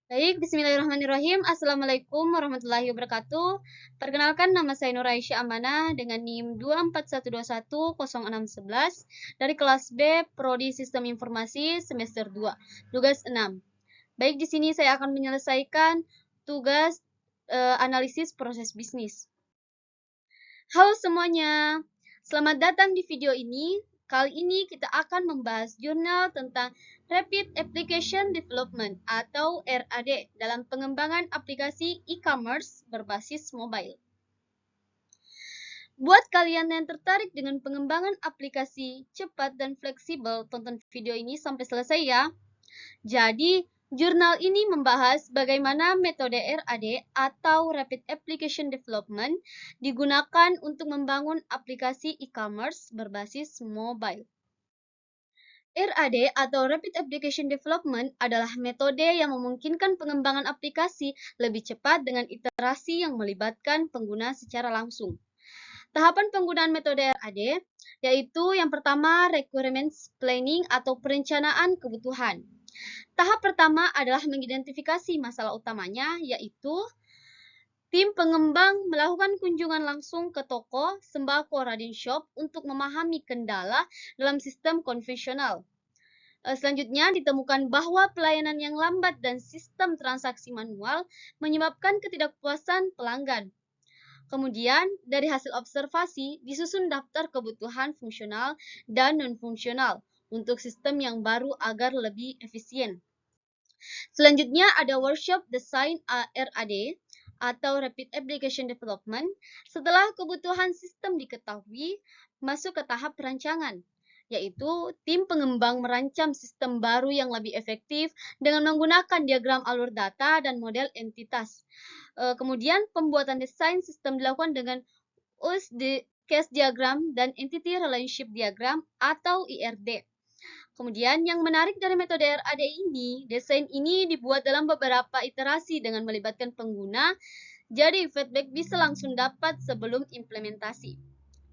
Baik, bismillahirrahmanirrahim. Assalamualaikum warahmatullahi wabarakatuh. Perkenalkan, nama saya Nur Aisyah Amanah dengan NIM 241210611 dari kelas B Prodi Sistem Informasi semester 2, tugas 6. Baik, di sini saya akan menyelesaikan tugas analisis proses bisnis. Halo semuanya, selamat datang di video ini. Kali ini kita akan membahas jurnal tentang Rapid Application Development atau RAD dalam pengembangan aplikasi e-commerce berbasis mobile. Buat kalian yang tertarik dengan pengembangan aplikasi cepat dan fleksibel, tonton video ini sampai selesai ya. Jadi, jurnal ini membahas bagaimana metode RAD atau Rapid Application Development digunakan untuk membangun aplikasi e-commerce berbasis mobile. RAD atau Rapid Application Development adalah metode yang memungkinkan pengembangan aplikasi lebih cepat dengan iterasi yang melibatkan pengguna secara langsung. Tahapan penggunaan metode RAD yaitu yang pertama requirements planning atau perencanaan kebutuhan. Tahap pertama adalah mengidentifikasi masalah utamanya, yaitu tim pengembang melakukan kunjungan langsung ke toko sembako Raden Shop untuk memahami kendala dalam sistem konvensional. Selanjutnya, ditemukan bahwa pelayanan yang lambat dan sistem transaksi manual menyebabkan ketidakpuasan pelanggan. Kemudian, dari hasil observasi, disusun daftar kebutuhan fungsional dan non-fungsional untuk sistem yang baru agar lebih efisien. Selanjutnya ada workshop desain RAD atau Rapid Application Development. Setelah kebutuhan sistem diketahui, masuk ke tahap perancangan, yaitu tim pengembang merancang sistem baru yang lebih efektif dengan menggunakan diagram alur data dan model entitas. Kemudian pembuatan desain sistem dilakukan dengan use case diagram dan entity relationship diagram atau IRD. Kemudian yang menarik dari metode RAD ini, desain ini dibuat dalam beberapa iterasi dengan melibatkan pengguna, jadi feedback bisa langsung dapat sebelum implementasi.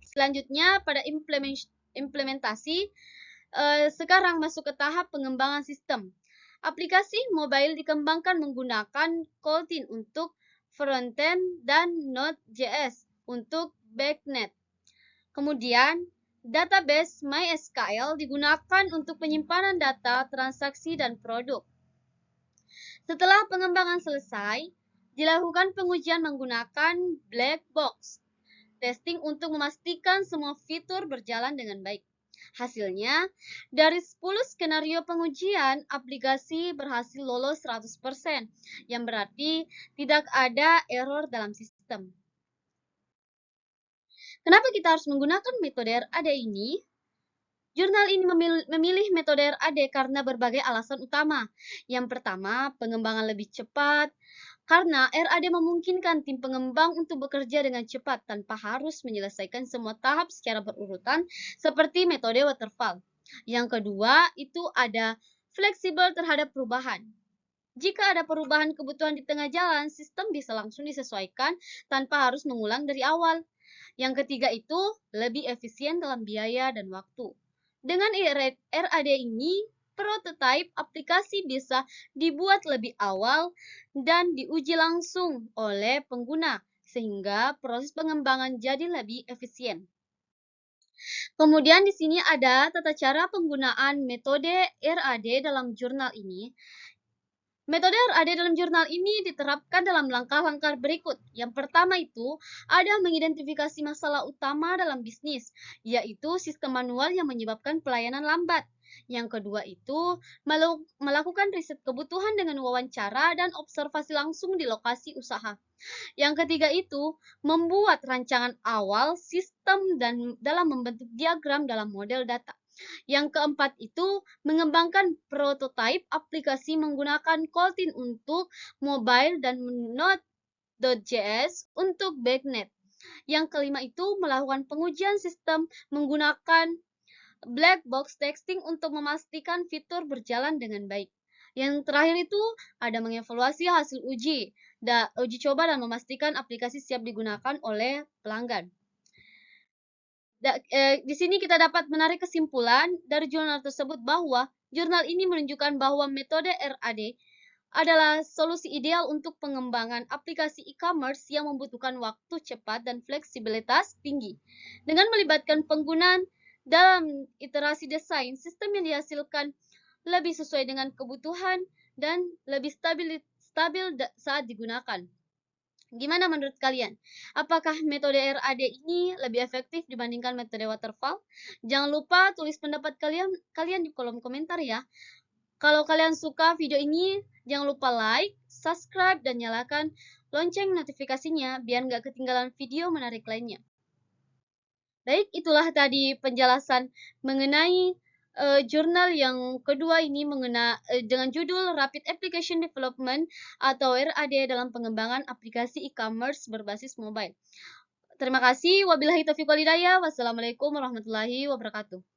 Selanjutnya pada implementasi, sekarang masuk ke tahap pengembangan sistem. Aplikasi mobile dikembangkan menggunakan Kotlin untuk frontend dan Node.js untuk backend. Kemudian, database MySQL digunakan untuk penyimpanan data, transaksi, dan produk. Setelah pengembangan selesai, dilakukan pengujian menggunakan black box testing untuk memastikan semua fitur berjalan dengan baik. Hasilnya, dari 10 skenario pengujian, aplikasi berhasil lolos 100%, yang berarti tidak ada error dalam sistem. Kenapa kita harus menggunakan metode RAD ini? Jurnal ini memilih metode RAD karena berbagai alasan utama. Yang pertama, pengembangan lebih cepat. Karena RAD memungkinkan tim pengembang untuk bekerja dengan cepat tanpa harus menyelesaikan semua tahap secara berurutan seperti metode waterfall. Yang kedua, itu ada fleksibel terhadap perubahan. Jika ada perubahan kebutuhan di tengah jalan, sistem bisa langsung disesuaikan tanpa harus mengulang dari awal. Yang ketiga itu lebih efisien dalam biaya dan waktu. Dengan RAD ini, prototipe aplikasi bisa dibuat lebih awal dan diuji langsung oleh pengguna, sehingga proses pengembangan jadi lebih efisien. Kemudian di sini ada tata cara penggunaan metode RAD dalam jurnal ini. Metode RAD dalam jurnal ini diterapkan dalam langkah-langkah berikut. Yang pertama itu ada mengidentifikasi masalah utama dalam bisnis, yaitu sistem manual yang menyebabkan pelayanan lambat. Yang kedua itu melakukan riset kebutuhan dengan wawancara dan observasi langsung di lokasi usaha. Yang ketiga itu membuat rancangan awal sistem dan dalam membentuk diagram dalam model data. Yang keempat itu mengembangkan prototipe aplikasi menggunakan Kotlin untuk mobile dan Node.js untuk backend. Yang kelima itu melakukan pengujian sistem menggunakan black box testing untuk memastikan fitur berjalan dengan baik. Yang terakhir itu ada mengevaluasi hasil uji coba dan memastikan aplikasi siap digunakan oleh pelanggan. Di sini kita dapat menarik kesimpulan dari jurnal tersebut bahwa jurnal ini menunjukkan bahwa metode RAD adalah solusi ideal untuk pengembangan aplikasi e-commerce yang membutuhkan waktu cepat dan fleksibilitas tinggi. Dengan melibatkan penggunaan dalam iterasi desain, sistem yang dihasilkan lebih sesuai dengan kebutuhan dan lebih stabil saat digunakan. Gimana menurut kalian? Apakah metode RAD ini lebih efektif dibandingkan metode waterfall? Jangan lupa tulis pendapat kalian di kolom komentar ya. Kalau kalian suka video ini, jangan lupa like, subscribe, dan nyalakan lonceng notifikasinya biar nggak ketinggalan video menarik lainnya. Baik, itulah tadi penjelasan mengenai jurnal yang kedua ini dengan judul Rapid Application Development atau RAD dalam pengembangan aplikasi e-commerce berbasis mobile. Terima kasih. Wabillahi taufiq wal hidayah. Wassalamualaikum warahmatullahi wabarakatuh.